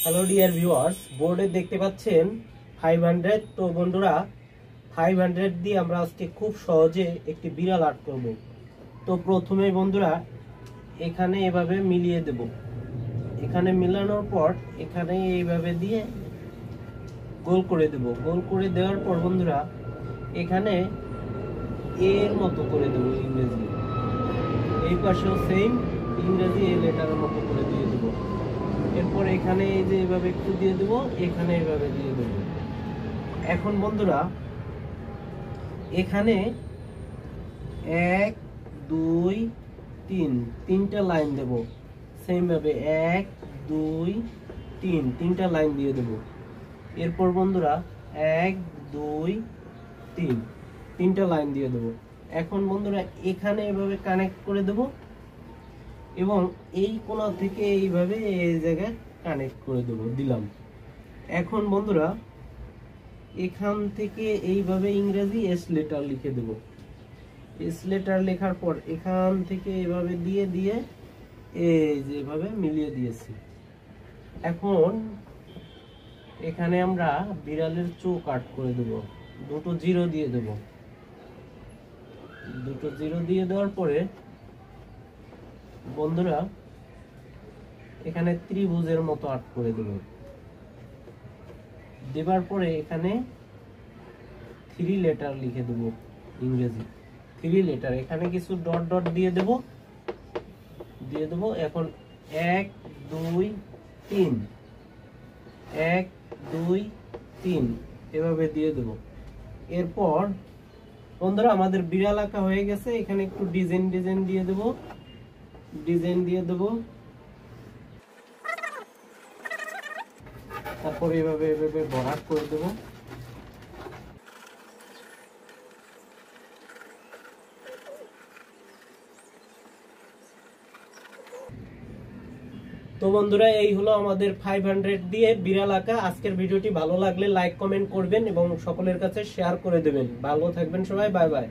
Hello dear viewers, বোর্ডে দেখতে পাচ্ছেন 500। তো বন্ধুরা 500 দিয়ে আমরা আজকে খুব সহজে একটি বিড়াল আর্ট করব। তো প্রথমে বন্ধুরা এখানে এভাবে মিলিয়ে দেব। এখানে মিলানোর পর এখানে এইভাবে দিয়ে গোল করে দেব। গোল করে দেওয়ার পর বন্ধুরা এখানে এর মতো করে দেব ইংরেজি, এই পাশেও সেম ইংরেজি এই লেটারের মতো করে দিয়ে দেব। এরপর এখানে এই যে এইভাবে একটু দিয়ে দেব, এখানে এইভাবে দিয়ে দেব। এখন বন্ধুরা এখানে 1 2 3 তিনটা লাইন দেব। সেম ভাবে 1 2 3 তিনটা লাইন দিয়ে দেব। এরপর বন্ধুরা 1 2 3 তিনটা লাইন দিয়ে দেব। এখন বন্ধুরা এখানে এভাবে কানেক্ট করে দেব এবং এই কোণা থেকে এইভাবে এই জায়গায় কানেক্ট করে দেব, দিলাম। এখন বন্ধুরা এখান থেকে এইভাবে ইংরেজি এস লেটার লিখে দেব। এস লেটার লেখার পর এখান থেকে এইভাবে দিয়ে দিয়ে এই যেভাবে মিলিয়ে দিয়েছি। এখন এখানে আমরা বিড়ালের চোখ আর্ট করে দেব। দুটো জিরো দিয়ে দেব। দুটো জিরো দিয়ে দেওয়ার পরে বন্ধুরা এখানে ত্রিভুজের মতো আর্ট করে দেব। দেবার পরে এখানে 3 লেটার লিখে দেব, ইংরেজি 3 লেটার। এখানে কিছু ডট ডট দিয়ে দেব। এখন 1 2 3 1 2 3 এভাবে দিয়ে দেব। এরপর বন্ধুরা আমাদের বিড়াল আঁকা হয়ে গেছে। এখানে একটু ডিজাইন দিয়ে দেব। তারপর এভাবে ভরাট করে দেব। তো বন্ধুরা এই হলো আমাদের 500 দিয়ে বিড়াল আঁকা। আজকের ভিডিওটি ভালো লাগলে লাইক কমেন্ট করবেন এবং সকলের কাছে শেয়ার করে দেবেন। ভালো থাকবেন সবাই, বাই বাই।